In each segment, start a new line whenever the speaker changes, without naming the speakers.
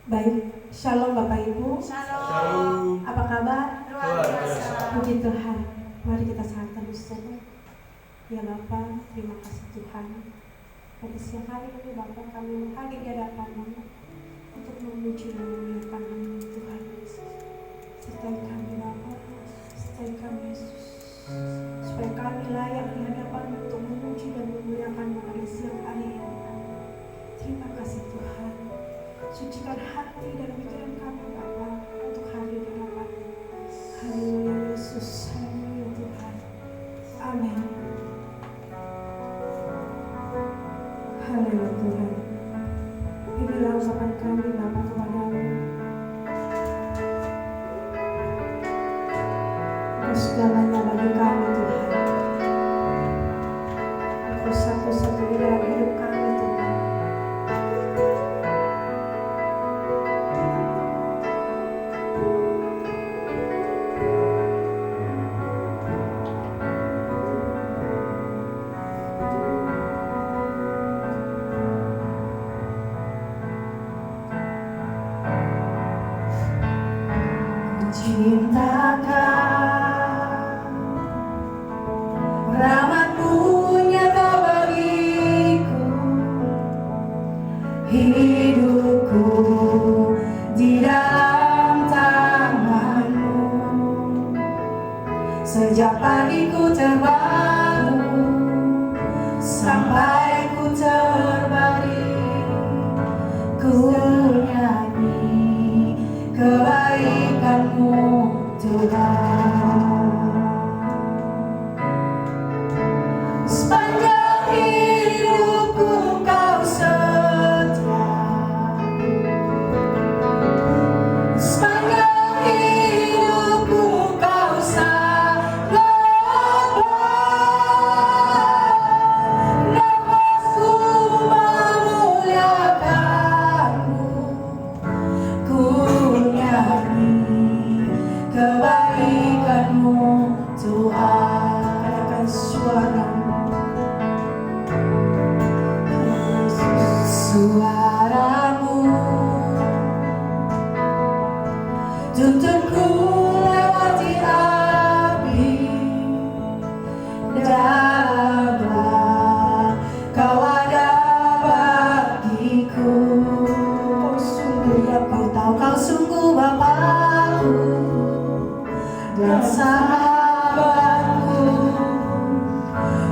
Baik, shalom Bapak Ibu.
Shalom.
Apa kabar?
Luar biasa.
Puji Tuhan. Mari kita santap bersama. Ya Bapak, terima kasih Tuhan. Pada siang hari ini Bapak kami hadir di hadapan-Mu untuk memuji dan memuliakan nama Tuhan Yesus. Sertai kami Bapak, sertai kami Yesus, supaya kami layak di hadapan-Mu untuk memuji dan memuliakan-Mu pada siang hari ini. Terima kasih Tuhan. Sucikan hati dan pikiran kami Bapa untuk hadir di hadapan-Mu. Haleluya Yesus, haleluya Tuhan. Amin. Haleluya Tuhan. Inilah ucapan kami Bapa kepada-Mu. Engkau segalanya bagi kami Tuhan. Engkau satu-satunya dalam hidup kami Tuhan. Cintakan rahmat-Mu nyata bagiku, hidupku di dalam tangan-Mu. Sejak pagiku terbangun sampai ku terbaring, ku nyanyi kebaikan-Mu Tuhan. Sepanjang hidupku Kau setia, sepanjang hidupku Kau sangat baik. Nafasku memuliakan-Mu, ku nyanyi kebaikan-Mu Tuhan. Katakan suara-Mu, suara-Mu tuntunku lewati api, dalam Kau ada bagiku. Kau sungguh Bapa, tahu Kau sungguh Bapakku dan sahabatku.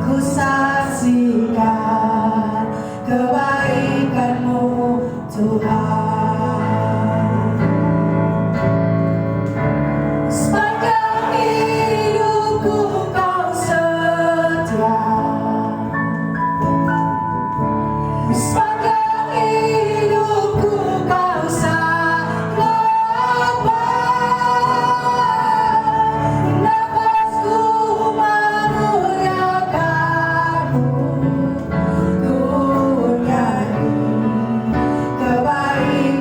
Ku saksikan kebaikan-Mu Tuhan. Sepanjang hidupku Kau setia, sepanjang hidupku Kau sangat baik. Nafasku memuliakan-Mu, ku nyanyi kebaikan-Mu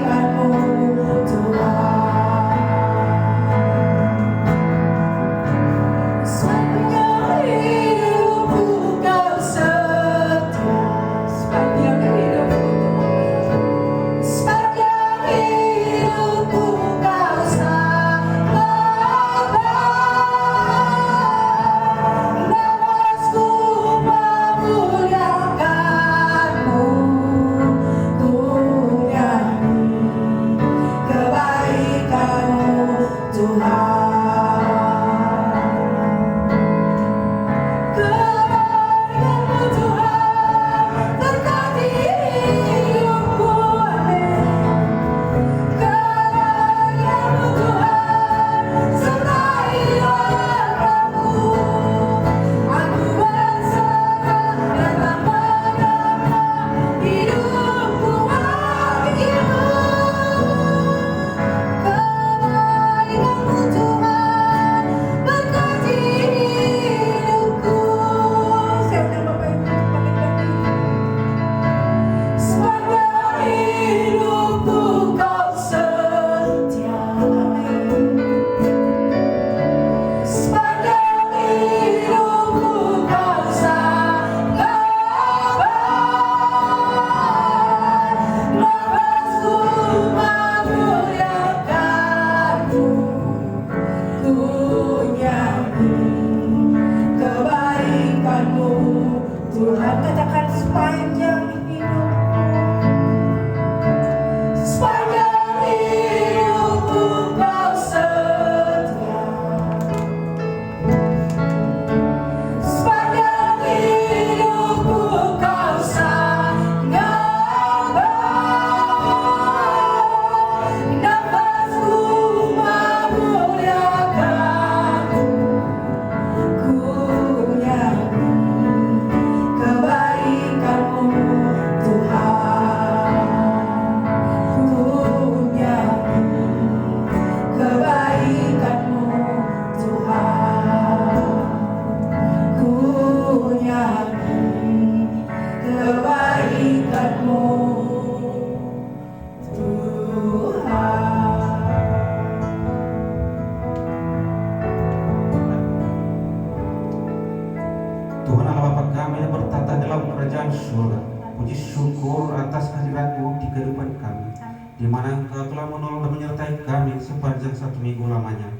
di mana Engkau telah menolong dan menyertai kami sepanjang 1 minggu lamanya,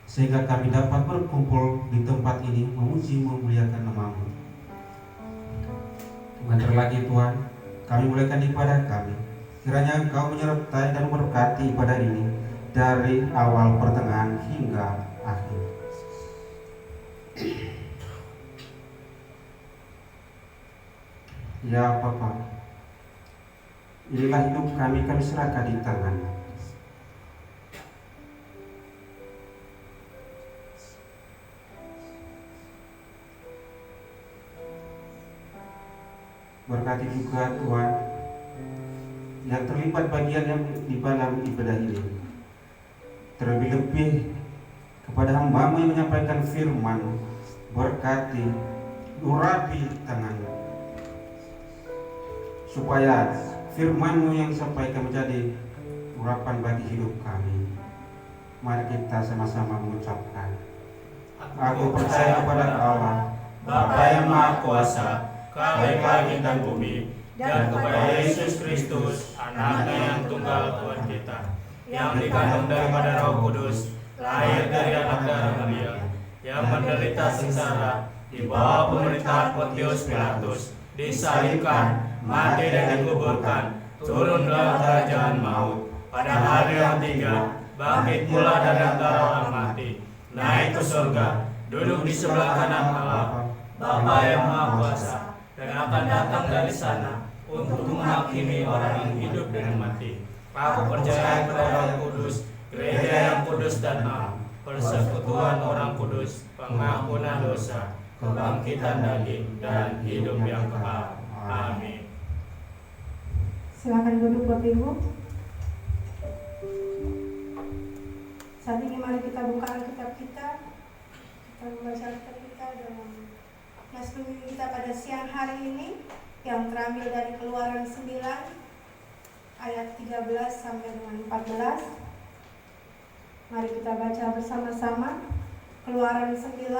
sehingga kami dapat berkumpul di tempat ini memuji memuliakan nama-Mu. Sebentar lagi Tuhan, kami mulaikan ibadah kami. Kiranya Engkau menyertai dan memberkati ibadah ini dari awal, pertengahan hingga akhir. Ya Bapa, inilah hidup kami serahkan di tangan. Berkati juga Tuhan yang terlibat bagian yang di dalam ibadah ini, terlebih-lebih kepada hamba-Mu yang menyampaikan firman. Berkati, urapi tangan-Mu, supaya firman-Mu yang disampaikan menjadi urapan bagi hidup kami. Mari kita sama-sama mengucapkan, aku percaya kepada Allah,
Bapa yang Maha Kuasa, Kami langit dan bumi, dan kepada Yesus Kristus, Anaknya yang tunggal Tuhan kita, yang dikandung daripada Roh Kudus, lahir dari anak darah Maria, yang menderita sengsara di bawah pemerintahan Pontius Pilatus, disalibkan, mati dan dikuburkan, turun dalam kerajaan maut, pada hari yang ketiga bangkit pula dari antara orang mati, naik ke surga, duduk di sebelah kanan Allah, Bapa yang Maha Kuasa, dan akan datang dari sana untuk menghakimi orang yang hidup dan mati. Aku percaya kepada Roh Kudus, gereja yang kudus dan am, persekutuan orang kudus, pengampunan dosa, kebangkitan daging, dan hidup yang kekal. Amin.
Silakan duduk Bapak Ibu. Saat ini mari kita buka Alkitab kita. Kita membaca Alkitab kita dalam kelas bimbing kita pada siang hari ini, yang terambil dari Keluaran 9 ayat 13 sampai dengan 14. Mari kita baca bersama-sama Keluaran 9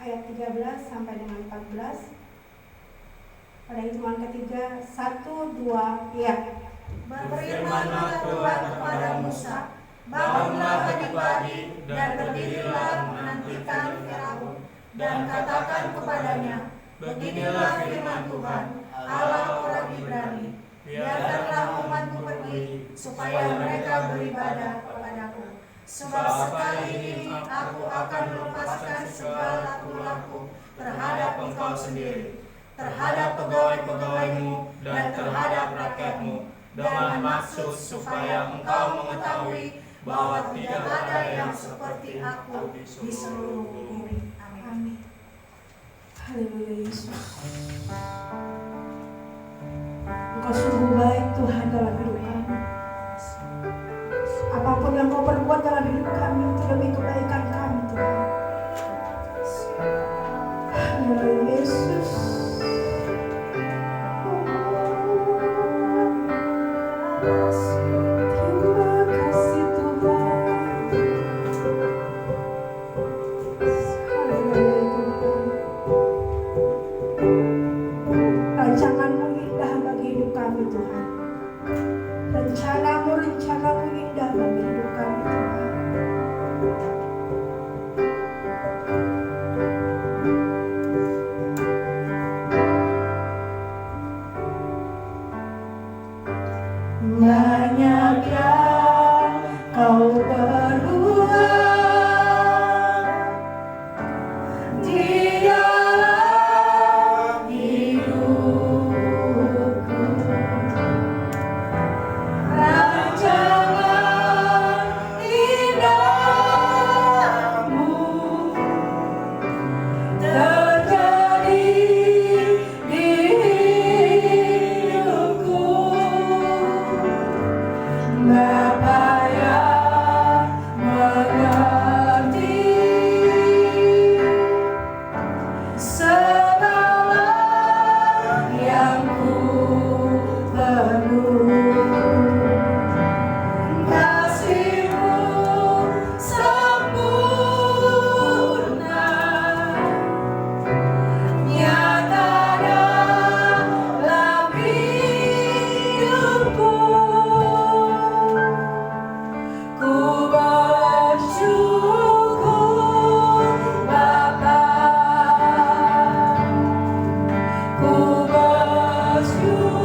ayat 13 sampai dengan 14. Pada hitungan ketiga, 1, 2, ya.
Berfirmanlah Tuhan kepada Musa, bangunlah pagi-pagi dan berdirilah menantikan Firaun, dan katakan kepadanya, beginilah firman Tuhan, Allah orang Ibrani, biarkanlah umatku pergi, supaya mereka beribadah kepadaku. Sebab sekali ini aku akan melepaskan segala laku-laku terhadap engkau sendiri, terhadap pegawai-pegawaimu dan terhadap rakyatmu, dengan maksud supaya engkau mengetahui bahwa tidak ada yang seperti aku di seluruh bumi. Amin.
Haleluya Yesus. Engkau sungguh baik Tuhan dalam hidup kami. Apapun yang Kau perbuat dalam hidup kami itu demi kebaikan kami Tuhan. Haleluya Yesus. Terima kasih Tuhan. Haleluya Tuhan. Rancangan-Mu indah bagi hidup kami Tuhan. Rencana-Mu indah bagi hidup kami Tuhan. Banyak yang Kau perbuat di dalam hidupku. Rancangan indahmu terjadi di hidupku.
Ku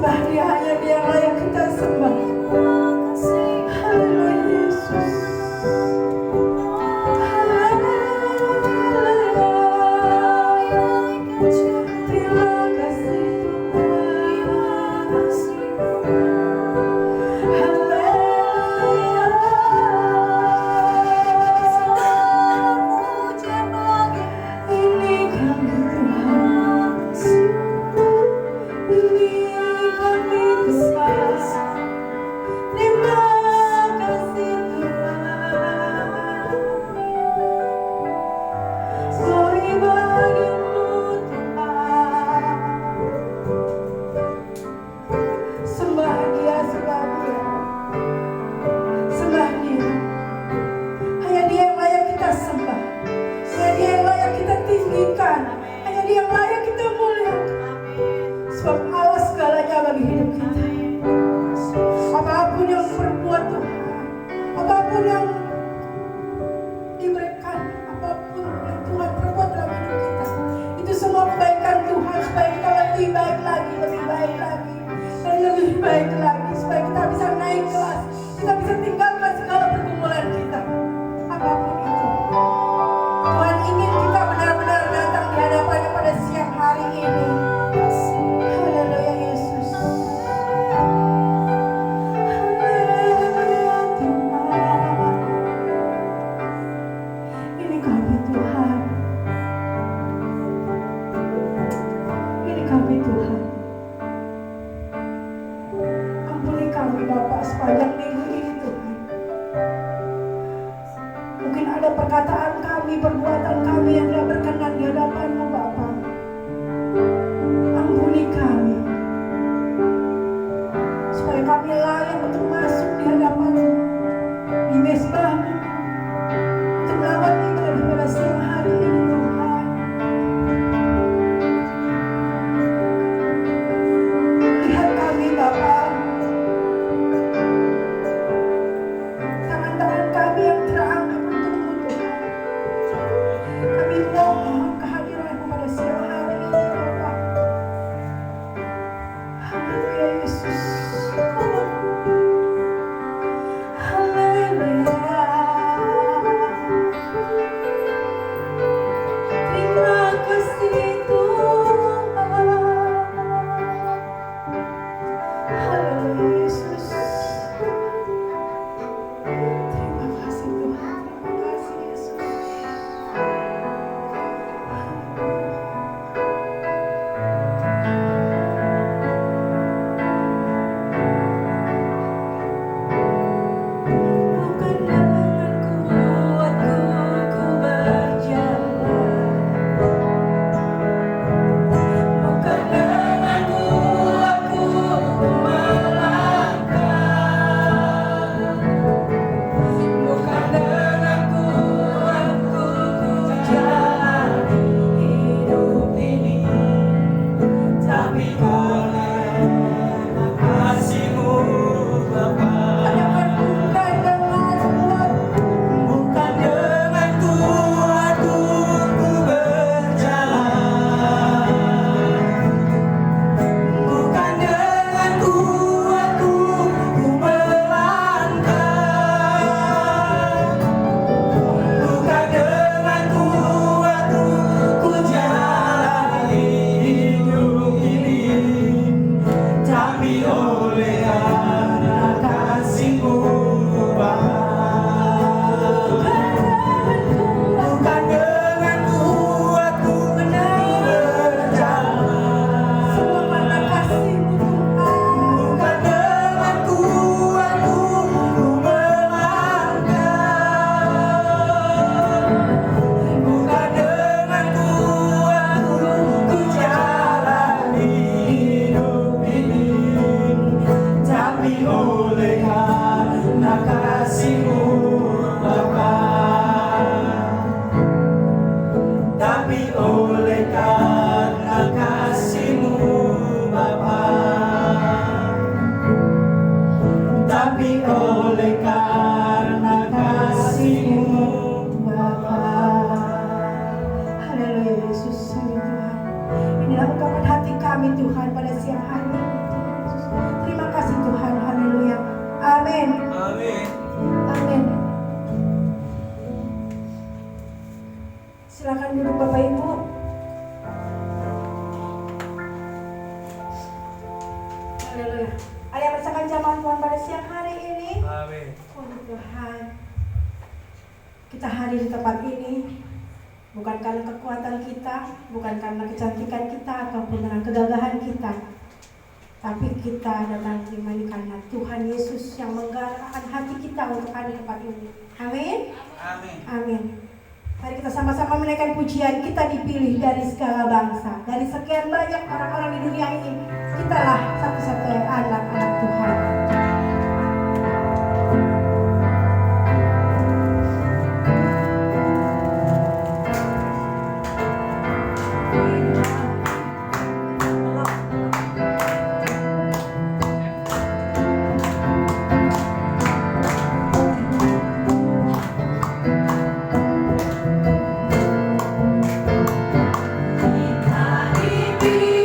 sembah Dia, hanya Dia yang layak kita sembah. Haleluya Yesus. Terima kasih Haleluya. Ada yang merasakan jamaah Tuhan pada siang hari ini?
Amin.
Oh Tuhan, kita hadir di tempat ini bukan karena kekuatan kita, bukan karena kecantikan kita ataupun dengan kegagahan kita, tapi kita datang ini karena Tuhan Yesus yang menggerakkan hati kita untuk hadir di tempat ini. Amin.
Amin.
Amin. Mari kita sama-sama menaikkan pujian. Kita dipilih dari segala bangsa, dari sekian banyak orang-orang di dunia ini. Kitalah satu-satunya anak-anak Tuhan.
Kita dipilih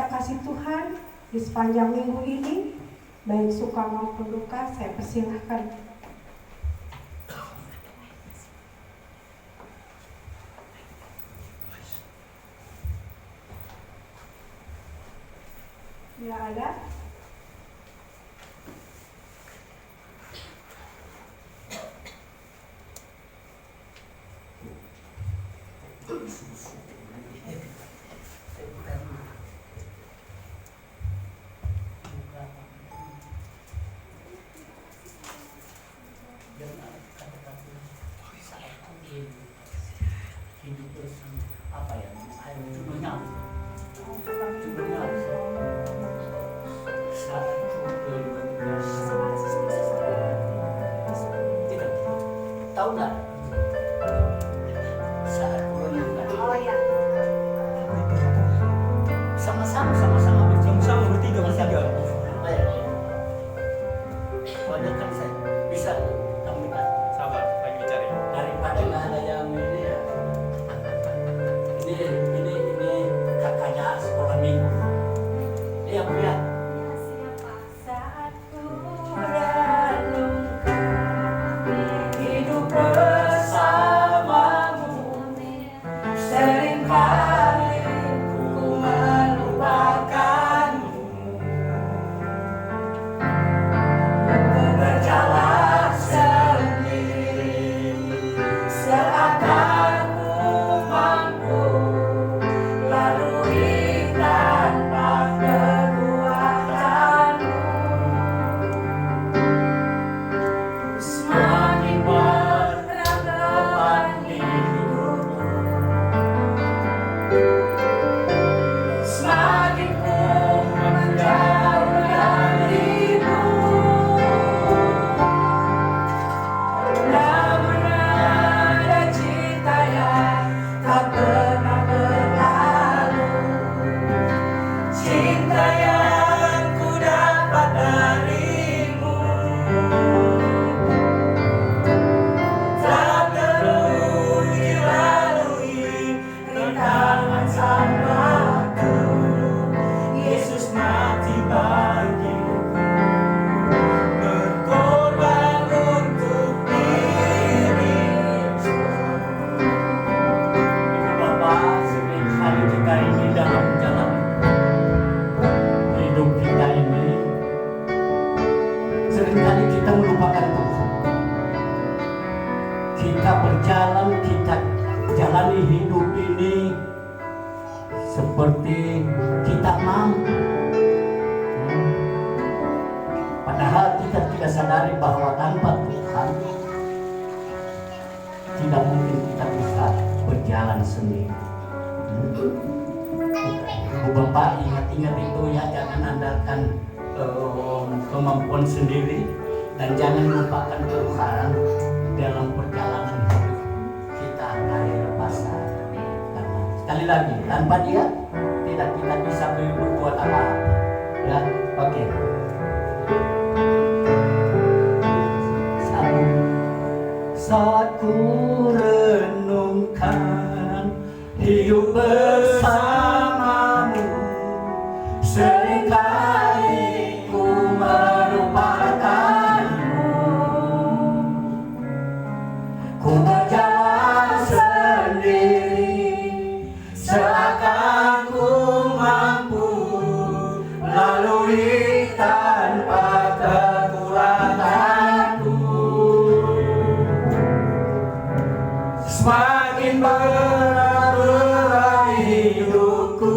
kasih Tuhan di sepanjang minggu ini, baik suka maupun duka, saya persilahkan. Bila ada,
tahu nggak saat merenungkan?
Oh ya.
Sama-sama bertiga. Pokoknya kan saya bisa tambahkan.
Sabar, lagi dicari.
Daripada nggak ada yang ini ya. Ini kakaknya sekolah minggu. Iya Bu ya.
Saat ku renungkan hidup bersamamu, seringkali ku melupakanmu. Berjalan sendiri, seakan ku mampu lalui tanpa kekuatanmu. Semakin berat beban hidupku, semakin ku menjauh darimu. Namun ada cinta yang tak pernah berlalu, cinta yang ku dapat darimu. Tak teruji lalui rintangan sang waktu, Yesus mati bagiku, berkorban untuk diriku.
Ibu Bapak, seringkali kita ini dalam jalan hidup kita ini, seringkali kita melupakan Tuhan. Kita berjalan, kita jalani hidup ini seperti kita mampu. Padahal kita tidak sadari bahwa tanpa Tuhan tidak mungkin kita bisa berjalan sendiri. Ibu Bapak ingat-ingat itu ya, jangan andalkan kemampuan sendiri dan jangan lupakan Tuhan dalam perjalanan hidup kita hari lepasan. Karena sekali lagi tanpa Dia tidak kita bisa berbuat apa-apa. Ya, oke. Saat ku renungkan hidup bersamamu, seringkali ku melupakanmu. Ku berjalan sendiri, seakan ku mampu lalui tanpa kekuatanku. Semakin berat hidupku,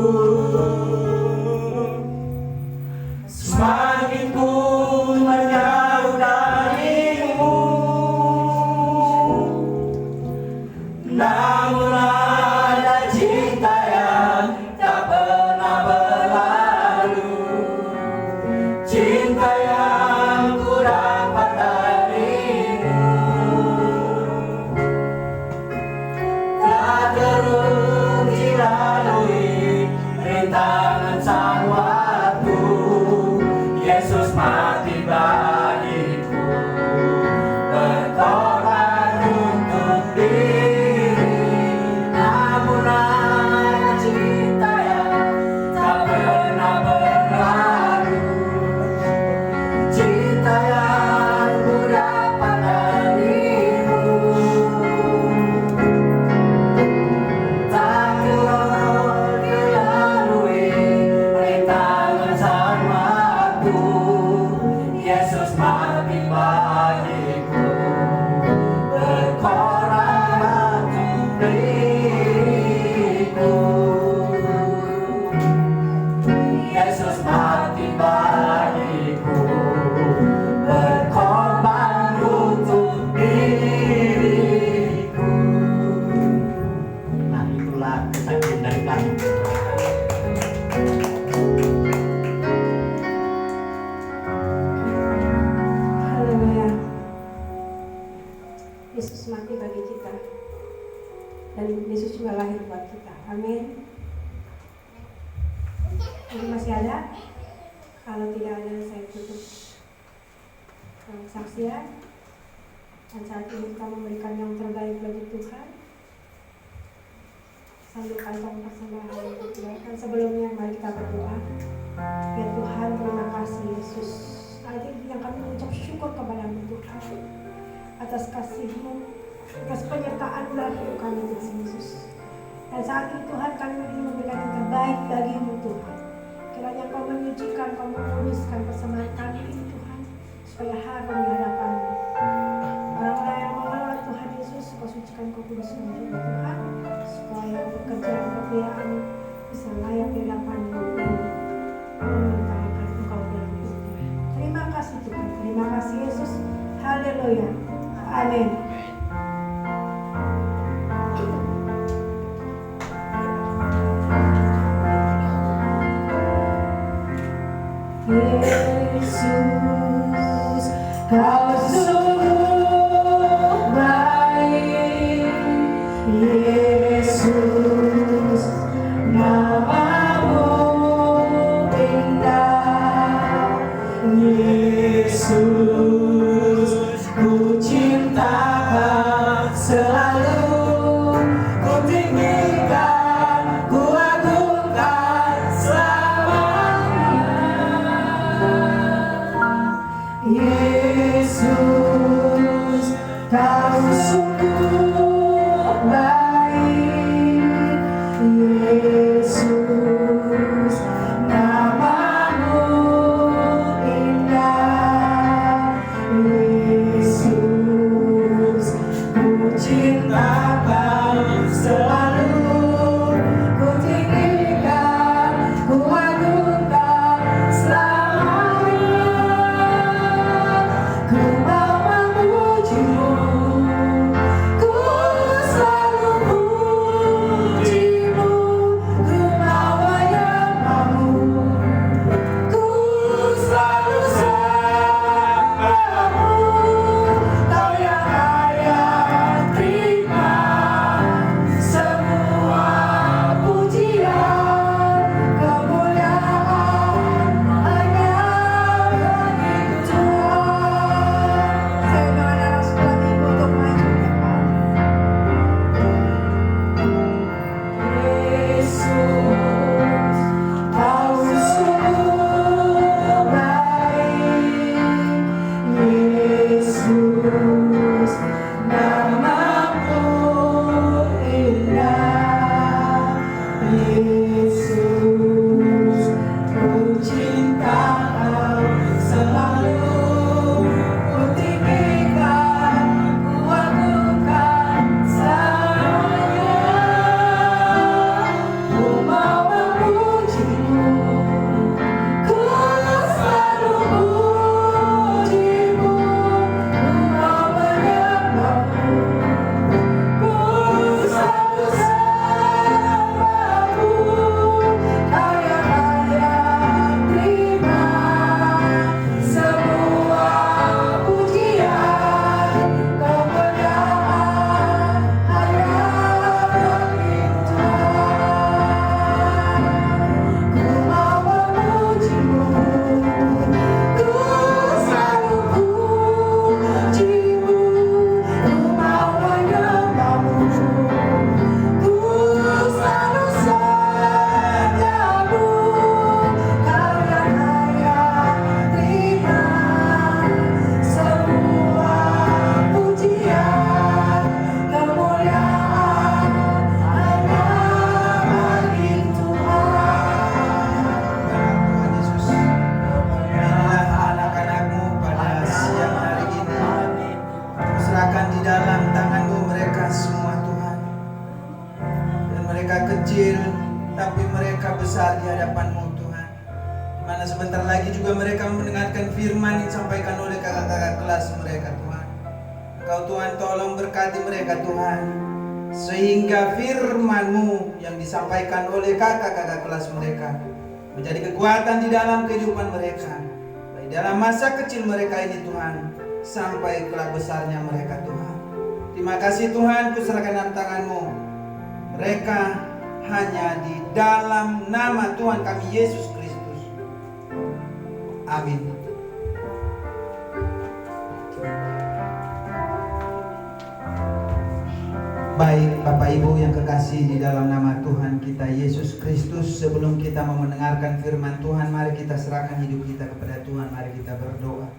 semakin ku menjauh darimu. Namun ada cinta yang tak pernah berlalu, cinta
Kalau tidak ada, saya tutup kesaksian. Dan saat ini kita memberikan yang terbaik bagi Tuhan. Sambil kantong persembahan untuk Tuhan. Dan sebelumnya mari kita berdoa. Ya Tuhan, terima kasih Yesus. Saat ini yang kami mengucap syukur kepada-Mu Tuhan atas kasih-Mu, atas penyertaan dalam hidup kami Tuhan Yesus. Dan saat ini Tuhan, kami ingin memberikan yang terbaik bagi-Mu Tuhan. Kiranya Kau menyucikan, Kau menguruskan persembahan kami ini Tuhan, supaya harum di hadapan-Mu. Orang-orang yang mengelola Tuhan Yesus, Kau sucikan, Kau kuduskan juga Tuhan, supaya pekerjaan pekerjaan bisa layak di hadapan-Mu dan memuliakan Engkau dalam hidupnya. Terima kasih Tuhan, terima kasih Yesus. Haleluya. Amin. Yesus, Kau sungguh baik. Yesus, nama-Mu indah. Yesus, ku cinta Kau selalu. Ku tinggikan, ku agungkan selamanya. Yesus, Kau sungguh baik. Yesus, nama-Mu indah. Yesus, ku cinta Kau selalu. Ku tinggikan, ku agungkan selamanya. Ku mau memuji-Mu, ku selalu puji-Mu. Ku mau menyembah-Mu, ku selalu sembah-Mu. Kau yang layak terima semua pujian, kemuliaan hanya bagi Tuhan. Saya undang anak sekolah minggu untuk maju ke depan. Yesus, Kau sungguh baik. Yesus, nama-Mu indah. Yesus, ku cinta Kau selalu. Ku tinggikan, ku agungkan selamanya. Ku mau memuji-Mu, ku selalu puji-Mu. Ku mau menyembah-Mu, ku selalu sembah-Mu. Kau yang layak terima semua pujian, kemuliaan hanya bagi Tuhan. Ku mau memuji-Mu, ku selalu puji-Mu. Ku mau menyembah-Mu, ku selalu sembah-Mu. Kau yang layak terima semua pujian, kemuliaan hanya bagi Tuhan.
Tuhan Yesus, inilah anak-anak-Mu pada siang hari ini. Serahkan di dalam tangan-Mu mereka semua Tuhan. Dan mereka kecil, tapi mereka besar di hadapan-Mu Tuhan. Di mana sebentar lagi juga mereka mendengarkan firman yang disampaikan oleh kakak-kakak kelas mereka Tuhan. Engkau Tuhan tolong berkati mereka Tuhan, sehingga firman-Mu yang disampaikan oleh kakak-kakak kelas mereka menjadi kekuatan di dalam kehidupan mereka, baik dalam masa kecil mereka ini Tuhan, sampai kelak besarnya mereka Tuhan. Terima kasih Tuhan, kuserahkan dalam tangan-Mu mereka hanya di dalam nama Tuhan kami Yesus Kristus. Amin. Baik Bapak Ibu yang kekasih di dalam nama Tuhan kita Yesus Kristus, sebelum kita mau mendengarkan firman Tuhan, mari kita serahkan hidup kita kepada Tuhan. Mari kita berdoa.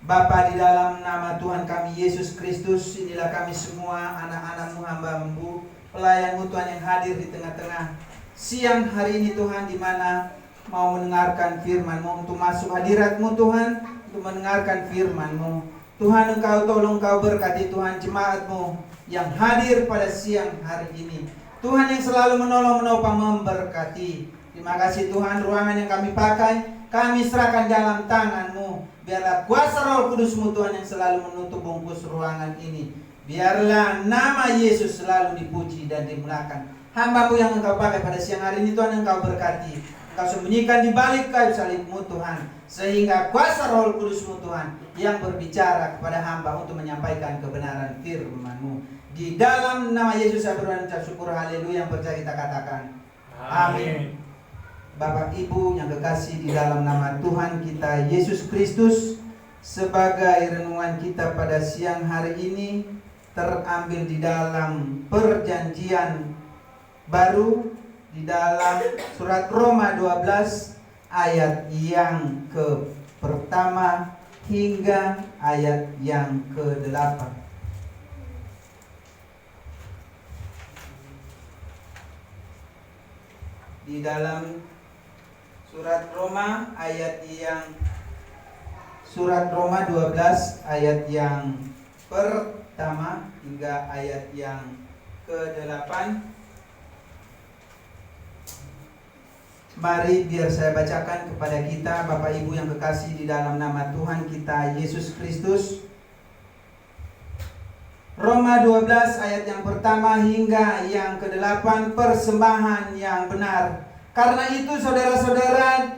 Bapa, di dalam nama Tuhan kami Yesus Kristus, inilah kami semua anak-anak-Mu, hamba-Mu, pelayan-Mu Tuhan yang hadir di tengah-tengah siang hari ini Tuhan, di mana mau mendengarkan firman-Mu, untuk masuk hadirat-Mu Tuhan, untuk mendengarkan firman-Mu. Tuhan, Engkau tolong, Engkau berkati Tuhan jemaat-Mu yang hadir pada siang hari ini. Tuhan yang selalu menolong, menopang, memberkati. Terima kasih Tuhan, ruangan yang kami pakai, kami serahkan dalam tangan-Mu. Biarlah kuasa Roh Kudus-Mu Tuhan yang selalu menutup bungkus ruangan ini. Biarlah nama Yesus selalu dipuji dan dimuliakan. Hamba-Mu yang Engkau pakai pada siang hari ini Tuhan, Engkau berkati. Engkau sembunyikan di balik kayu salib-Mu Tuhan, sehingga kuasa Roh Kudus-Mu Tuhan yang berbicara kepada hamba untuk menyampaikan kebenaran firman-Mu. Di dalam nama Yesus saya berdoa dan syukur, haleluya, yang percaya kita katakan amin. Bapak Ibu yang kekasih di dalam nama Tuhan kita Yesus Kristus, sebagai renungan kita pada siang hari ini terambil di dalam perjanjian baru, di dalam surat Roma 12 ayat yang ke-1 hingga ayat yang ke-8. Di dalam surat Roma 12 ayat yang pertama hingga ayat yang ke-8. Mari biar saya bacakan kepada kita, Bapak Ibu yang kekasih di dalam nama Tuhan kita Yesus Kristus. Roma 12 ayat yang pertama hingga yang ke-8, persembahan yang benar. Karena itu saudara-saudara,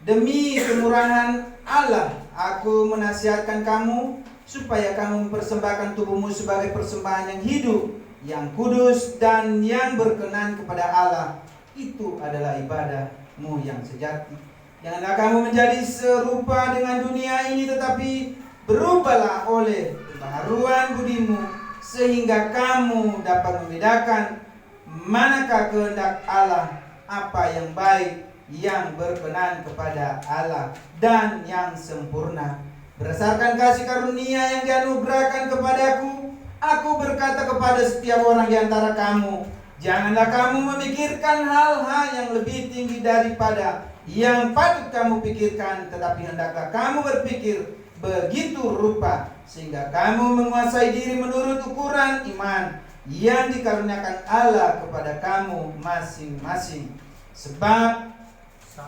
demi kemurahan Allah, aku menasihatkan kamu supaya kamu mempersembahkan tubuhmu sebagai persembahan yang hidup, yang kudus, dan yang berkenan kepada Allah. Itu adalah ibadahmu yang sejati. Janganlah kamu menjadi serupa dengan dunia ini, tetapi berubahlah oleh kebaharuan budimu, sehingga kamu dapat membedakan manakah kehendak Allah, apa yang baik, yang berkenan kepada Allah, dan yang sempurna. Berdasarkan kasih karunia yang dianugerahkan kepadaku, aku berkata kepada setiap orang di antara kamu, janganlah kamu memikirkan hal-hal yang lebih tinggi daripada yang patut kamu pikirkan, tetapi hendaklah kamu berpikir begitu rupa sehingga kamu menguasai diri menurut ukuran iman yang dikaruniakan Allah kepada kamu masing-masing. Sebab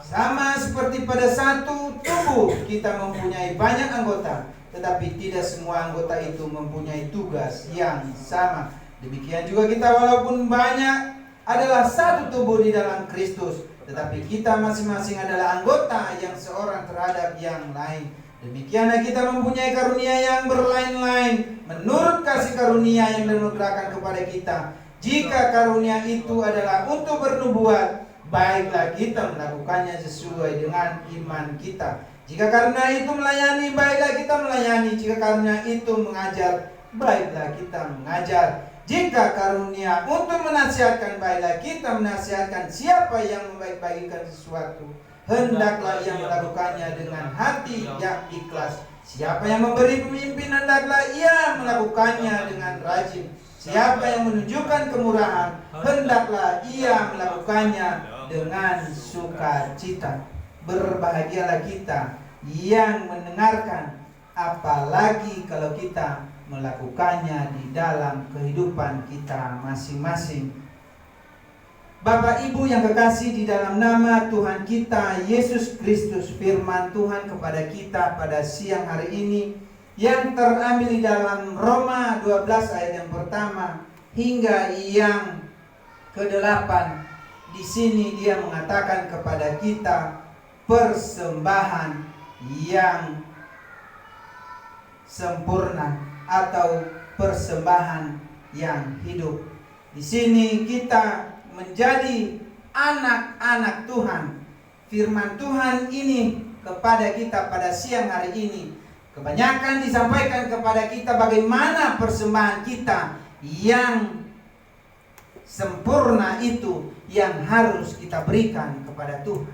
sama seperti pada satu tubuh kita mempunyai banyak anggota, tetapi tidak semua anggota itu mempunyai tugas yang sama. Demikian juga kita, walaupun banyak, adalah satu tubuh di dalam Kristus, tetapi kita masing-masing adalah anggota yang seorang terhadap yang lain. Demikianlah kita mempunyai karunia yang berlain-lain menurut kasih karunia yang dianugerahkan kepada kita. Jika karunia itu adalah untuk bernubuat, baiklah kita melakukannya sesuai dengan iman kita. Jika karunia itu melayani, baiklah kita melayani. Jika karunia itu mengajar, baiklah kita mengajar. Jika karunia untuk menasihatkan, baiklah kita menasihatkan. Siapa yang membaik-bagikan sesuatu, hendaklah ia melakukannya dengan hati yang ikhlas. Siapa yang memberi pemimpin, hendaklah ia melakukannya dengan rajin. Siapa yang menunjukkan kemurahan, hendaklah ia melakukannya dengan sukacita. Berbahagialah kita yang mendengarkan, apalagi kalau kita melakukannya di dalam kehidupan kita masing-masing. Bapak Ibu yang kekasih di dalam nama Tuhan kita Yesus Kristus, firman Tuhan kepada kita pada siang hari ini yang terambil di dalam Roma 12 ayat yang pertama hingga yang ke-8. Di sini dia mengatakan kepada kita persembahan yang sempurna atau persembahan yang hidup. Di sini kita menjadi anak-anak Tuhan. firman Tuhan ini kepada kita pada siang hari ini, kebanyakan disampaikan kepada kita bagaimana persembahan kita yang sempurna itu yang harus kita berikan kepada Tuhan.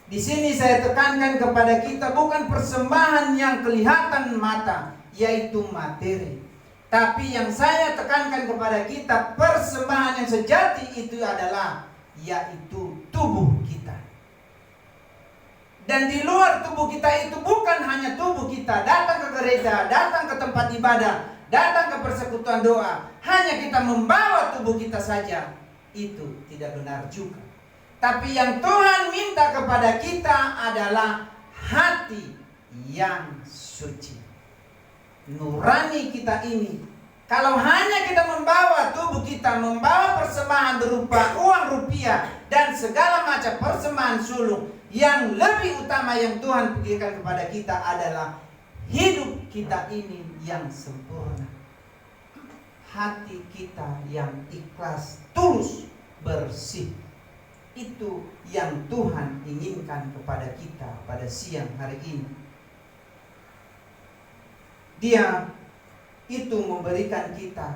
Di sini saya tekankan kepada kita bukan persembahan yang kelihatan mata, yaitu materi. Tapi yang saya tekankan kepada kita, persembahan yang sejati itu adalah yaitu tubuh kita. Dan di luar tubuh kita itu bukan hanya tubuh kita datang ke gereja, datang ke tempat ibadah, datang ke persekutuan doa, hanya kita membawa tubuh kita saja, itu tidak benar juga. Tapi yang Tuhan minta kepada kita adalah hati yang suci, nurani kita ini. Kalau hanya kita membawa tubuh kita, membawa persembahan berupa uang rupiah dan segala macam persembahan sulung, yang lebih utama yang Tuhan pikirkan kepada kita adalah hidup kita ini yang sempurna, hati kita yang ikhlas, tulus, bersih. Itu yang Tuhan inginkan kepada kita pada siang hari ini. Dia itu memberikan kita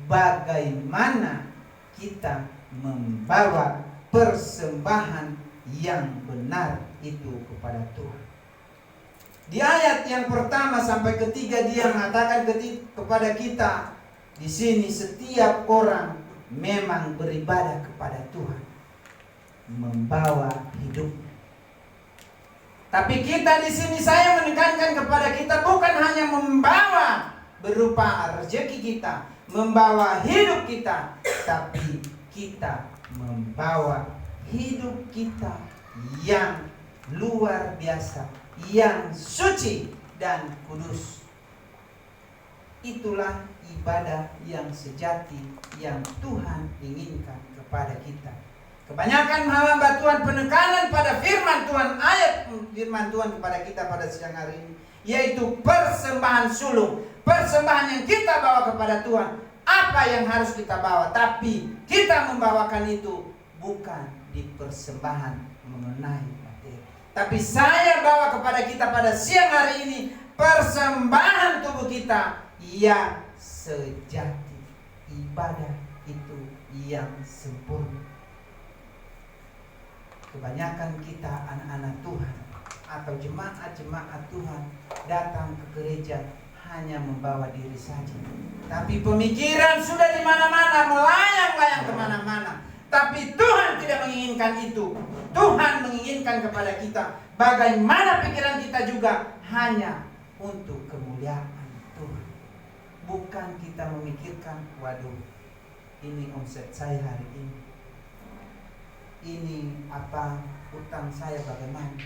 bagaimana kita membawa persembahan yang benar itu kepada Tuhan. Di ayat yang pertama sampai ketiga dia mengatakan kepada kita, di sini setiap orang memang beribadah kepada Tuhan, membawa hidup. Tapi kita di sini saya menekankan kepada kita bukan hanya membawa berupa rezeki kita, membawa hidup kita, tapi kita membawa hidup kita yang luar biasa, yang suci dan kudus. Itulah ibadah yang sejati yang Tuhan inginkan kepada kita. Kebanyakan hamba Tuhan penekanan pada firman Tuhan, ayat firman Tuhan kepada kita pada siang hari ini, yaitu persembahan sulung, persembahan yang kita bawa kepada Tuhan. Apa yang harus kita bawa? Tapi kita membawakan itu bukan di persembahan mengenai materi. Tapi saya bawa kepada kita pada siang hari ini persembahan tubuh kita yang sejati, ibadah itu yang sempurna. Kebanyakan kita anak-anak Tuhan atau jemaat-jemaat Tuhan datang ke gereja hanya membawa diri saja, tapi pemikiran sudah di mana-mana, melayang-layang kemana-mana. Tapi Tuhan tidak menginginkan itu. Tuhan menginginkan kepada kita bagaimana pikiran kita juga hanya untuk kemuliaan Tuhan. Bukan kita memikirkan, waduh, ini omset saya hari ini apa utang saya bagaimana.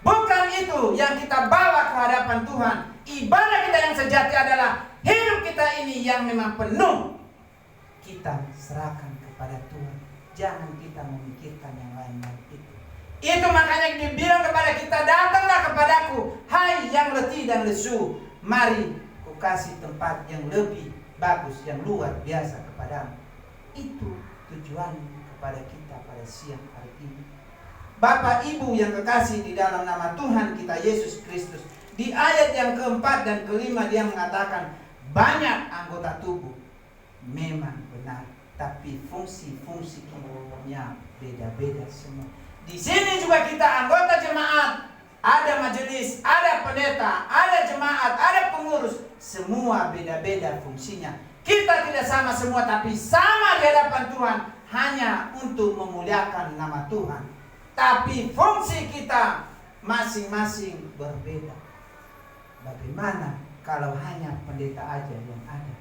Bukan itu yang kita bawa ke hadapan Tuhan. Ibadah kita yang sejati adalah hidup kita ini yang memang penuh kita serahkan kepada Tuhan. Jangan kita memikirkan yang lain-lain itu. Itu makanya dibilang kepada kita, datanglah kepadaku, hai yang letih dan lesu, mari ku kasih tempat yang lebih bagus, yang luar biasa kepadamu. Itu tujuan kepada kita pada siang hari ini. Bapak Ibu yang kekasih di dalam nama Tuhan kita Yesus Kristus, di ayat yang keempat dan kelima dia mengatakan banyak anggota tubuh, memang benar, tapi fungsi-fungsinya beda-beda semua. Di sini juga kita anggota jemaat, ada majelis, ada pendeta, ada jemaat, ada pengurus, semua beda-beda fungsinya. Kita tidak sama semua, tapi sama di hadapan Tuhan, hanya untuk memuliakan nama Tuhan. Tapi fungsi kita masing-masing berbeda. Bagaimana kalau hanya pendeta aja yang ada?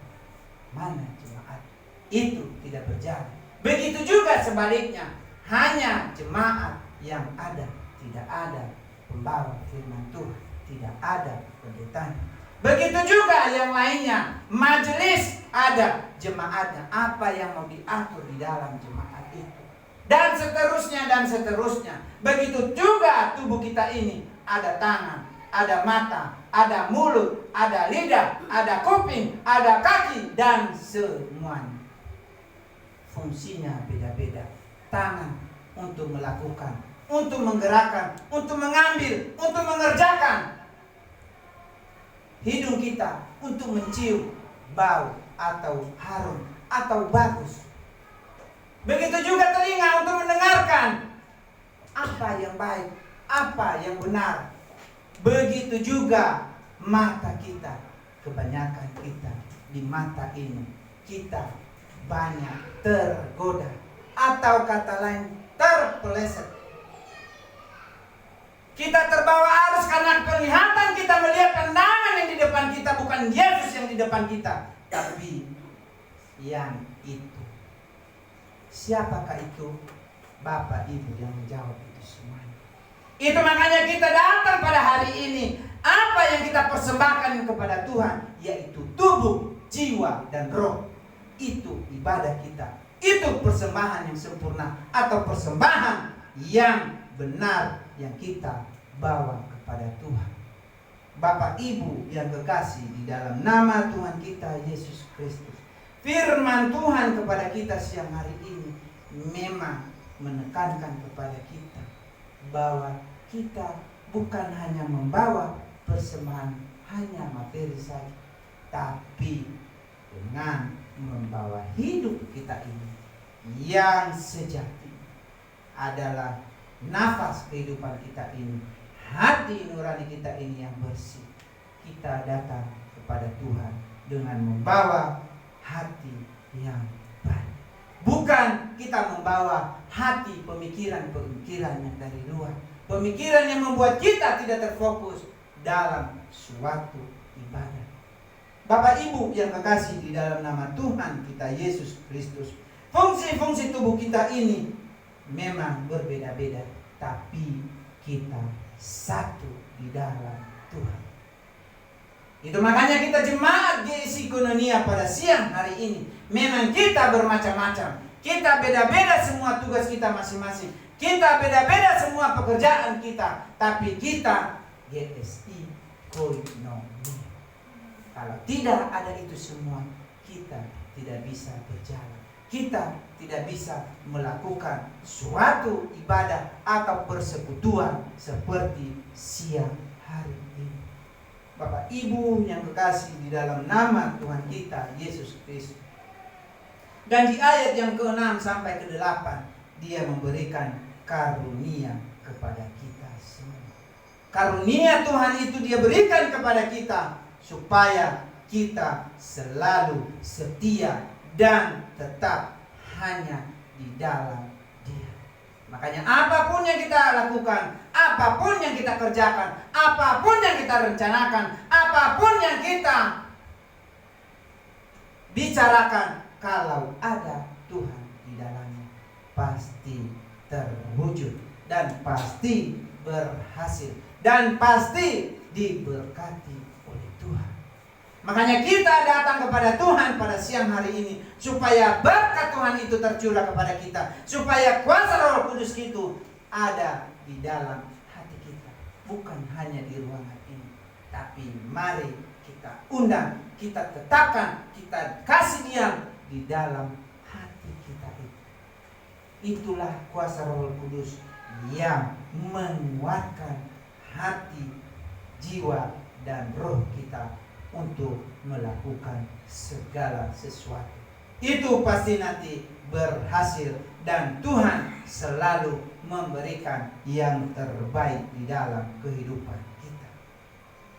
Mana jemaat? Itu tidak berjalan. Begitu juga sebaliknya, hanya jemaat yang ada, tidak ada pembawa firman Tuhan, tidak ada pendetanya. Begitu juga yang lainnya, majelis ada, jemaatnya. Apa yang mau diatur di dalam jemaat itu? Dan seterusnya dan seterusnya. Begitu juga tubuh kita ini, ada tangan, ada mata, ada mulut, ada lidah, ada kuping, ada kaki, dan semuanya. Fungsinya beda-beda. Tangan untuk melakukan untuk menggerakkan, untuk mengambil, untuk mengerjakan. Hidung kita untuk mencium bau atau harum atau bagus. Begitu juga telinga untuk mendengarkan apa yang baik, apa yang benar. Begitu juga mata kita. Kebanyakan kita di mata ini kita banyak tergoda, atau kata lain terpeleset. Kita terbawa arus karena penglihatan kita melihat pandangan yang di depan kita, bukan Yesus yang di depan kita, tapi yang itu. Siapakah itu? Bapak Ibu yang menjawab itu semuanya. Itu makanya kita datang pada hari ini. Apa yang kita persembahkan kepada Tuhan, yaitu tubuh, jiwa, dan roh. Itu ibadah kita. Itu persembahan yang sempurna, atau persembahan yang benar yang kita bawa kepada Tuhan. Bapak Ibu yang kekasih, di dalam nama Tuhan kita Yesus Kristus, firman Tuhan kepada kita siang hari ini memang menekankan kepada kita bahwa kita bukan hanya membawa persembahan hanya materi saja, tapi dengan membawa hidup kita ini yang sejati adalah nafas kehidupan kita ini, hati nurani kita ini yang bersih. Kita datang kepada Tuhan dengan membawa hati yang baik. Bukan kita membawa hati pemikiran-pemikiran yang dari luar, pemikiran yang membuat kita tidak terfokus dalam suatu ibadah. Bapak Ibu yang kekasih di dalam nama Tuhan kita Yesus Kristus, fungsi-fungsi tubuh kita ini memang berbeda-beda, tapi kita satu di dalam Tuhan. Itu makanya kita jemaat GSI Koinonia pada siang hari ini, memang kita bermacam-macam, kita beda-beda semua tugas kita masing-masing, kita beda-beda semua pekerjaan kita, tapi kita GSI Koinonia. Kalau tidak ada itu semua, kita tidak bisa berjalan. Kita tidak bisa melakukan suatu ibadah atau persekutuan seperti siang hari ini. Bapak Ibu yang kekasih di dalam nama Tuhan kita Yesus Kristus. Dan di ayat yang ke-6 sampai ke-8, Dia memberikan karunia kepada kita semua. Karunia Tuhan itu Dia berikan kepada kita supaya kita selalu setia dan tetap hanya di dalam Dia. Makanya apapun yang kita lakukan, apapun yang kita kerjakan, apapun yang kita rencanakan, apapun yang kita bicarakan, kalau ada Tuhan di dalamnya, pasti terwujud dan pasti berhasil dan pasti diberkati oleh Tuhan. Makanya kita datang kepada Tuhan pada siang hari ini supaya berkat Tuhan itu tercurah kepada kita, supaya kuasa Roh Kudus itu ada di dalam hati kita, bukan hanya di ruangan ini, tapi mari kita undang, kita tetapkan, kita kasih diam di dalam hati kita itu. Itulah kuasa Roh Kudus yang menguatkan hati, jiwa, dan roh kita untuk melakukan segala sesuatu. Itu pasti nanti berhasil dan Tuhan selalu memberikan yang terbaik di dalam kehidupan kita.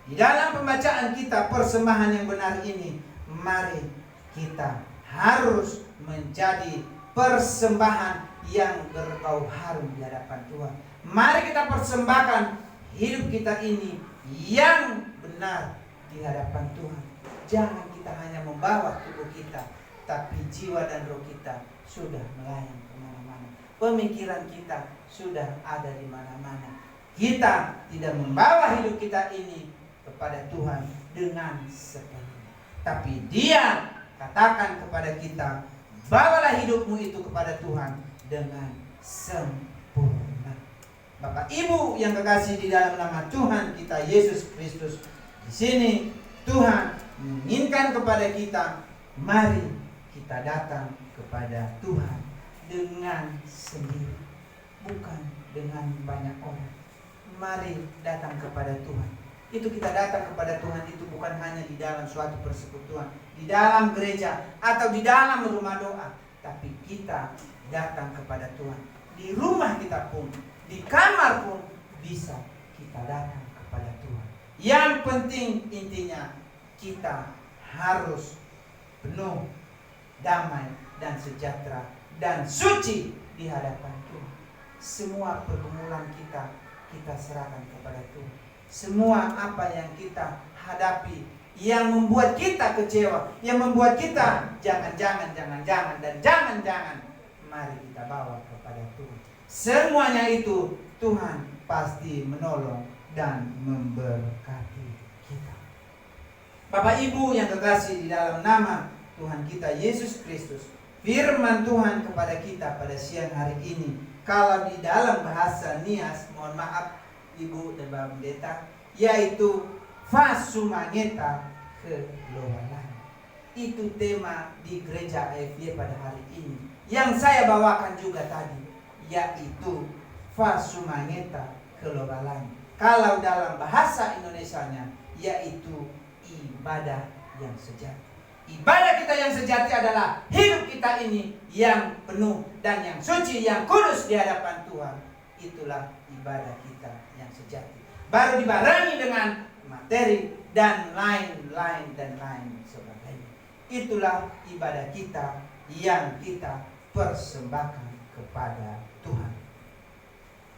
Di dalam pembacaan kita persembahan yang benar ini, mari kita harus menjadi persembahan yang berbau harum di hadapan Tuhan. Mari kita persembahkan hidup kita ini yang benar di hadapan Tuhan. Jangan kita hanya membawa tubuh kita, tapi jiwa dan roh kita sudah melayang kemana-mana. Pemikiran kita sudah ada di mana-mana. Kita tidak membawa hidup kita ini kepada Tuhan dengan sepenuhnya, tapi Dia katakan kepada kita, bawalah hidupmu itu kepada Tuhan dengan sempurna. Bapak Ibu yang kekasih di dalam nama Tuhan kita Yesus Kristus, di sini Tuhan menginginkan kepada kita, mari kita datang kepada Tuhan dengan sendiri, bukan dengan banyak orang. Mari datang kepada Tuhan. Itu kita datang kepada Tuhan itu bukan hanya di dalam suatu persekutuan, di dalam gereja atau di dalam rumah doa, tapi kita datang kepada Tuhan. Di rumah kita pun, di kamar pun bisa kita datang kepada Tuhan. Yang penting intinya kita harus penuh damai dan sejahtera dan suci di hadapan Tuhan. Semua pergumulan kita serahkan kepada Tuhan. Semua apa yang kita hadapi, yang membuat kita kecewa, yang membuat kita jangan, mari kita bawa kepada Tuhan. Semuanya itu Tuhan pasti menolong dan memberkati kita. Bapak Ibu yang terkasih di dalam nama Tuhan kita Yesus Kristus, firman Tuhan kepada kita pada siang hari ini, kalau di dalam bahasa Nias, mohon maaf Ibu dan Bapak Pendeta, yaitu Fasumangeta Kelowalan. Itu tema di gereja AFY pada hari ini. Yang saya bawakan juga tadi, yaitu Fasumangeta Kelowalan. Kalau dalam bahasa Indonesianya, yaitu ibadah yang sejati. Ibadah kita yang sejati adalah hidup kita ini yang penuh dan yang suci, yang kudus di hadapan Tuhan. Itulah ibadah kita yang sejati. Baru dibarengi dengan materi dan lain-lain sebagainya. Itulah ibadah kita yang kita persembahkan kepada Tuhan.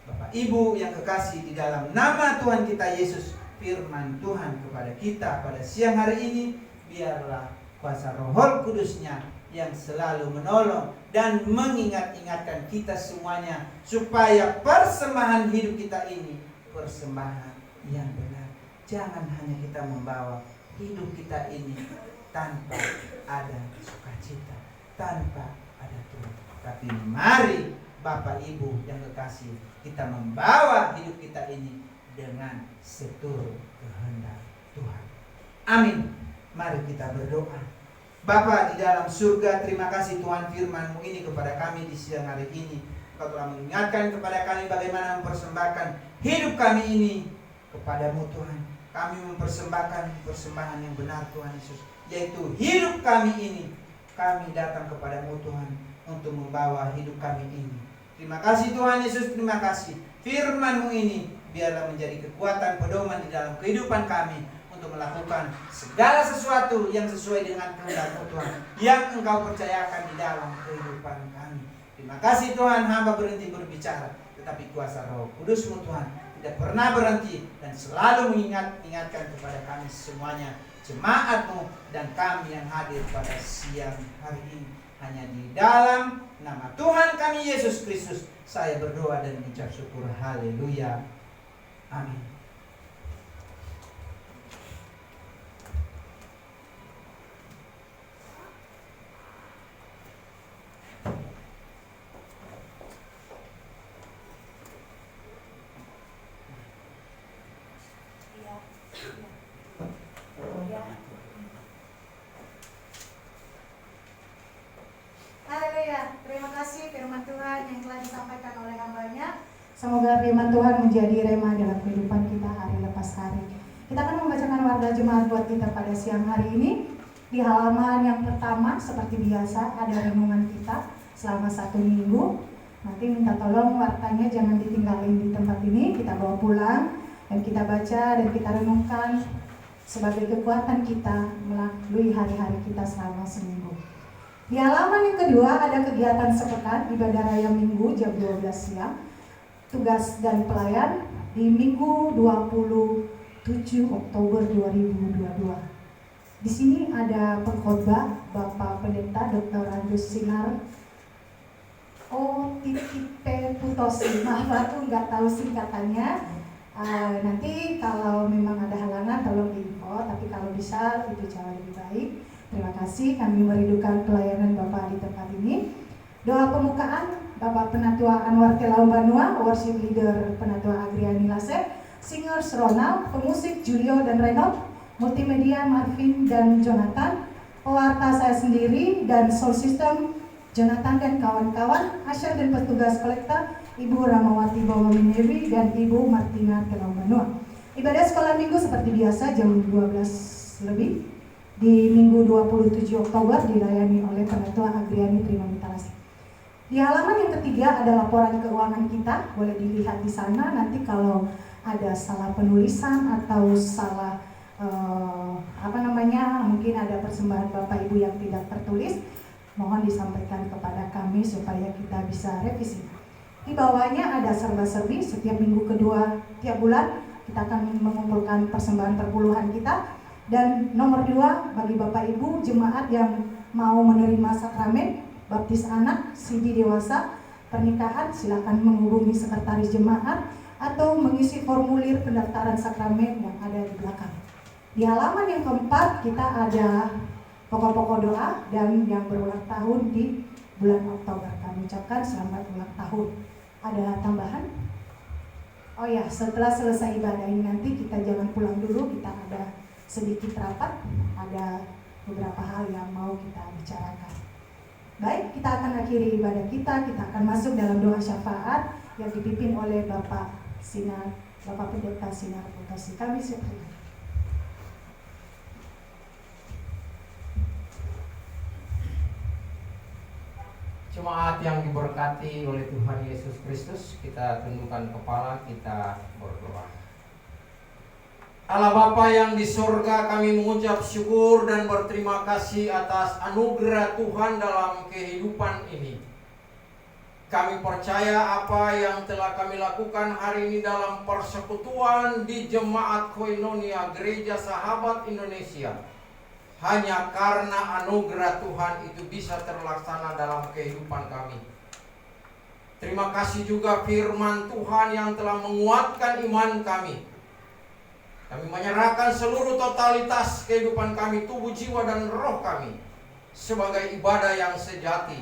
Bapak Ibu yang kekasih di dalam nama Tuhan kita Yesus, firman Tuhan kepada kita pada siang hari ini, biarlah kuasa Roh Kudus-Nya yang selalu menolong dan mengingat-ingatkan kita semuanya supaya persembahan hidup kita ini persembahan yang benar. Jangan hanya kita membawa hidup kita ini tanpa ada sukacita, tanpa ada Tuhan. Tapi mari Bapak Ibu yang kekasih, kita membawa hidup kita ini dengan seturut kehendak Tuhan. Amin. Mari kita berdoa. Bapa di dalam surga, terima kasih Tuhan firman-Mu ini kepada kami di siang hari ini. Engkau telah mengingatkan kepada kami bagaimana mempersembahkan hidup kami ini kepada-Mu Tuhan. Kami mempersembahkan persembahan yang benar Tuhan Yesus, yaitu hidup kami ini. Kami datang kepada-Mu Tuhan untuk membawa hidup kami ini. Terima kasih Tuhan Yesus, terima kasih. Firman-Mu ini biarlah menjadi kekuatan pedoman di dalam kehidupan kami untuk melakukan segala sesuatu yang sesuai dengan kehendak-Mu Tuhan, yang Engkau percayakan di dalam kehidupan kami. Terima kasih Tuhan, hamba berhenti berbicara, tetapi kuasa Roh Kudus-Mu Tuhan tidak pernah berhenti dan selalu mengingatkan kepada kami semuanya, jemaat-Mu dan kami yang hadir pada siang hari ini. Hanya di dalam nama Tuhan kami Yesus Kristus saya berdoa dan mengucap syukur. Haleluya. Amin.
Haleluya. Terima kasih firman Tuhan yang telah disampaikan oleh hamba-Nya. Semoga firman Tuhan menjadi rema dalam kehidupan kita hari lepas hari. Kita akan membacakan warta jemaat buat kita pada siang hari ini. Di halaman yang pertama seperti biasa ada renungan kita selama 1 minggu. Nanti minta tolong wartanya jangan ditinggalin di tempat ini. Kita bawa pulang dan kita baca dan kita renungkan sebagai kekuatan kita melalui hari-hari kita selama seminggu. Di halaman yang kedua ada kegiatan sepekan ibadah raya Minggu jam 12 siang. Tugas dan pelayan di Minggu 27 Oktober 2022. Di sini ada pengkhotbah Bapak Pendeta Dr. Andus Sinar OTP Putosi. Maaf aku nggak tahu singkatannya. Nanti kalau memang ada halangan tolong diinfo, tapi kalau bisa itu jauh lebih baik. Terima kasih, kami merindukan pelayanan Bapak di tempat ini. Doa pembukaan Bapak Penatua Anwar Telau Banua, worship leader Penatua Agriani Lasep, singers Ronald, pemusik Julio dan Renov, multimedia Marvin dan Jonathan, pewarta saya sendiri dan sound system Jonathan dan kawan-kawan, usher dan petugas kolektor, Ibu Ramawati Bawamindewi, dan Ibu Martina Telombanua. Ibadah sekolah minggu seperti biasa jam 12 lebih di Minggu 27 Oktober dilayani oleh Penatua Agriani Trinomitalasi. Di halaman yang ketiga ada laporan keuangan kita, boleh dilihat di sana. Nanti kalau ada salah penulisan atau salah mungkin ada persembahan Bapak Ibu yang tidak tertulis, mohon disampaikan kepada kami supaya kita bisa revisi. Di bawahnya ada serba-serbi, setiap minggu kedua tiap bulan kita akan mengumpulkan persembahan perpuluhan kita. Dan nomor 2, bagi Bapak Ibu jemaat yang mau menerima sakramen, baptis anak, CD dewasa, pernikahan, silakan menghubungi sekretaris jemaat atau mengisi formulir pendaftaran sakramen yang ada di belakang. Di halaman yang keempat kita ada pokok-pokok doa dan yang berulang tahun di bulan Oktober. Kami ucapkan selamat ulang tahun. Ada tambahan? Oh ya, setelah selesai ibadah ini nanti kita jangan pulang dulu, kita ada sedikit rapat, ada beberapa hal yang mau kita bicarakan. Baik, kita akan akhiri ibadah kita akan masuk dalam doa syafaat yang dipimpin oleh Bapak Pendeta Sinar Putosi. Kami siap.
Jemaat yang diberkati oleh Tuhan Yesus Kristus, kita tundukkan kepala, kita berdoa. Allah Bapa yang di surga, kami mengucap syukur dan berterima kasih atas anugerah Tuhan dalam kehidupan ini. Kami percaya apa yang telah kami lakukan hari ini dalam persekutuan di Jemaat Koinonia Gereja Sahabat Indonesia hanya karena anugerah Tuhan itu bisa terlaksana dalam kehidupan kami. Terima kasih juga firman Tuhan yang telah menguatkan iman kami. Kami menyerahkan seluruh totalitas kehidupan kami, tubuh, jiwa, dan roh kami sebagai ibadah yang sejati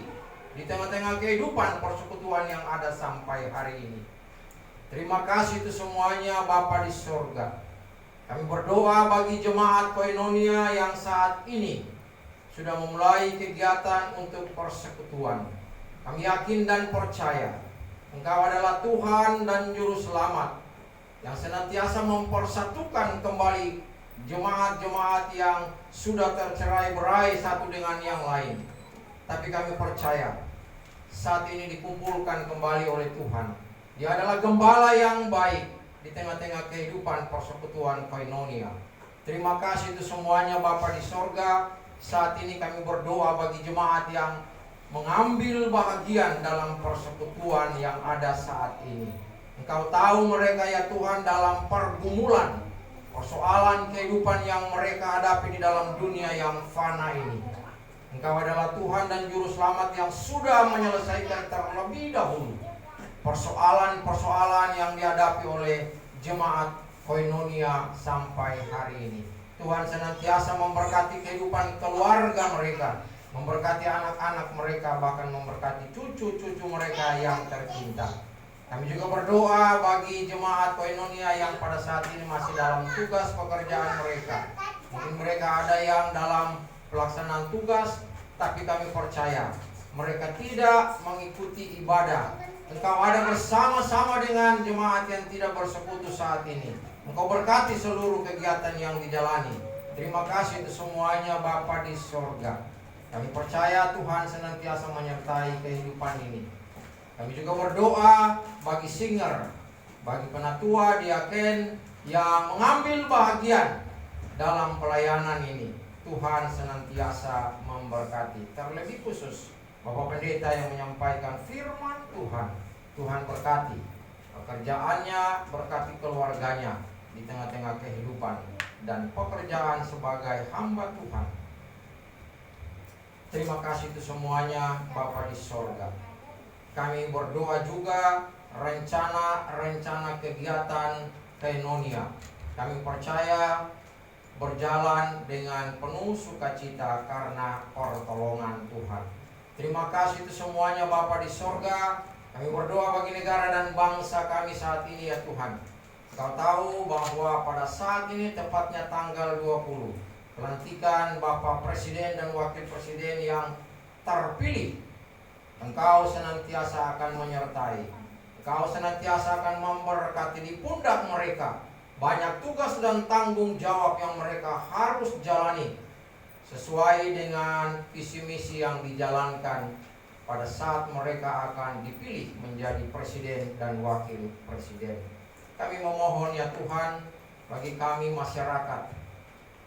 di tengah-tengah kehidupan persekutuan yang ada sampai hari ini. Terima kasih itu semuanya Bapa di surga. Kami berdoa bagi jemaat Koinonia yang saat ini sudah memulai kegiatan untuk persekutuan. Kami yakin dan percaya Engkau adalah Tuhan dan Juru Selamat yang senantiasa mempersatukan kembali jemaat-jemaat yang sudah tercerai-berai satu dengan yang lain. Tapi kami percaya saat ini dikumpulkan kembali oleh Tuhan. Dia adalah gembala yang baik di tengah-tengah kehidupan persekutuan Koinonia. Terima kasih itu semuanya Bapa di sorga. Saat ini kami berdoa bagi jemaat yang mengambil bahagian dalam persekutuan yang ada saat ini. Engkau tahu mereka ya Tuhan dalam pergumulan, persoalan kehidupan yang mereka hadapi di dalam dunia yang fana ini. Engkau adalah Tuhan dan Juru Selamat yang sudah menyelesaikan terlebih dahulu persoalan-persoalan yang dihadapi oleh jemaat Koinonia sampai hari ini. Tuhan senantiasa memberkati kehidupan keluarga mereka, memberkati anak-anak mereka, bahkan memberkati cucu-cucu mereka yang tercinta. Kami juga berdoa bagi jemaat Koinonia yang pada saat ini masih dalam tugas pekerjaan mereka. Mungkin mereka ada yang dalam pelaksanaan tugas, tapi kami percaya mereka tidak mengikuti ibadah. Engkau ada bersama-sama dengan jemaat yang tidak bersekutu saat ini. Engkau berkati seluruh kegiatan yang dijalani. Terima kasih itu semuanya Bapa di sorga. Kami percaya Tuhan senantiasa menyertai kehidupan ini. Kami juga berdoa bagi singer, bagi penatua, diaken yang mengambil bahagian dalam pelayanan ini. Tuhan senantiasa memberkati. Terlebih khusus Bapak Pendeta yang menyampaikan firman Tuhan. Tuhan berkati pekerjaannya, berkati keluarganya di tengah-tengah kehidupan dan pekerjaan sebagai hamba Tuhan. Terima kasih itu semuanya Bapa di sorga. Kami berdoa juga rencana-rencana kegiatan Koinonia. Kami percaya berjalan dengan penuh sukacita karena pertolongan Tuhan. Terima kasih itu semuanya Bapa di sorga. Kami berdoa bagi negara dan bangsa kami saat ini ya Tuhan. Kau tahu bahwa pada saat ini tepatnya tanggal 20 pelantikan Bapak Presiden dan Wakil Presiden yang terpilih. Engkau senantiasa akan menyertai Engkau senantiasa akan memberkati di pundak mereka. Banyak tugas dan tanggung jawab yang mereka harus jalani sesuai dengan visi misi yang dijalankan pada saat mereka akan dipilih menjadi presiden dan wakil presiden. Kami memohon ya Tuhan, bagi kami masyarakat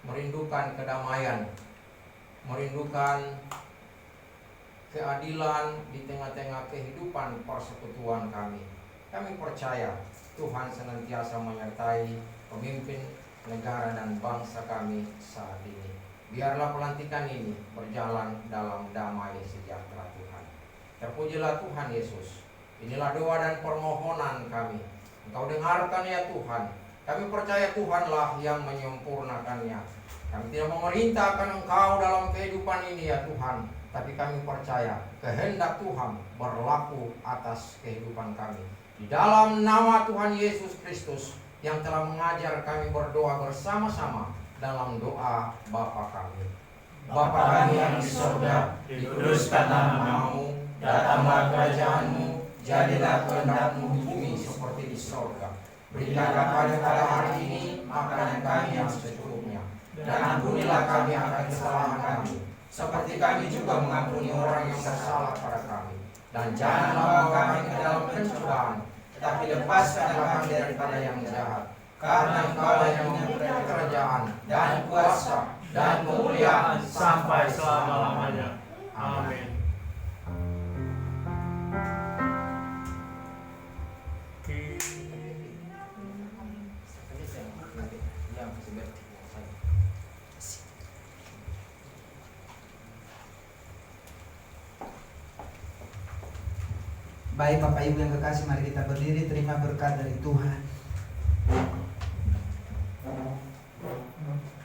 merindukan kedamaian, merindukan keadilan di tengah-tengah kehidupan persekutuan kami. Kami percaya Tuhan senantiasa menyertai pemimpin negara dan bangsa kami saat ini. Biarlah pelantikan ini berjalan dalam damai sejahtera Tuhan. Terpujilah Tuhan Yesus. Inilah doa dan permohonan kami. Engkau dengarkan ya Tuhan. Kami percaya Tuhanlah yang menyempurnakannya. Kami tidak memerintahkan Engkau dalam kehidupan ini ya Tuhan, tapi kami percaya kehendak Tuhan berlaku atas kehidupan kami. Di dalam nama Tuhan Yesus Kristus yang telah mengajar kami berdoa bersama-sama dalam doa Bapa kami. Bapa kami yang di surga,
Dikuduskan namamu,
datanglah kerajaanmu, jadilah kehendak-Mu di bumi seperti di surga. Berikanlah pada hari ini makanan kami yang secukupnya, dan ampunilah kami akan kesalahan kami, seperti kami juga mengampuni orang yang bersalah pada kami. Dan janganlah bawa kami ke dalam pencobaan, tetapi lepaskanlah kami daripada yang jahat. Karena Engkau yang mempunyai kerajaan dan kuasa dan kemuliaan
sampai selama-lamanya. Amin.
Baik Bapak Ibu yang kekasih, mari kita berdiri terima berkat dari Tuhan.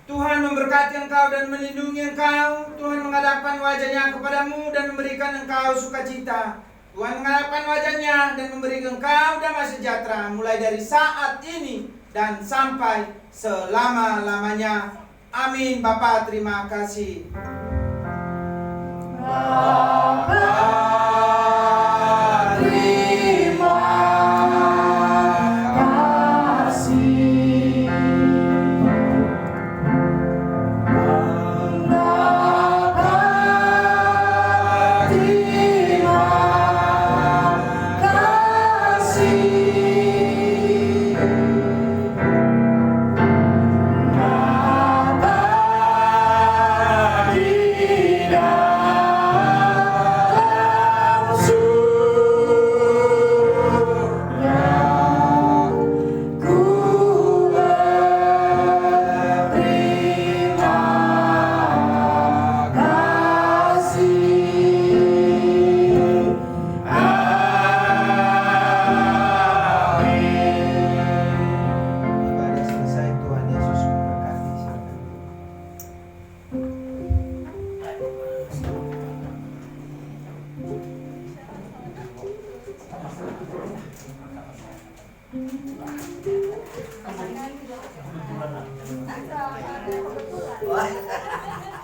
Tuhan memberkati engkau dan melindungi engkau. Tuhan menghadapkan wajahnya kepadamu dan memberikan engkau sukacita. Tuhan menghadapkan wajahnya dan memberi engkau damai sejahtera mulai dari saat ini dan sampai selama-lamanya. Amin. Bapa, terima kasih.
Wah.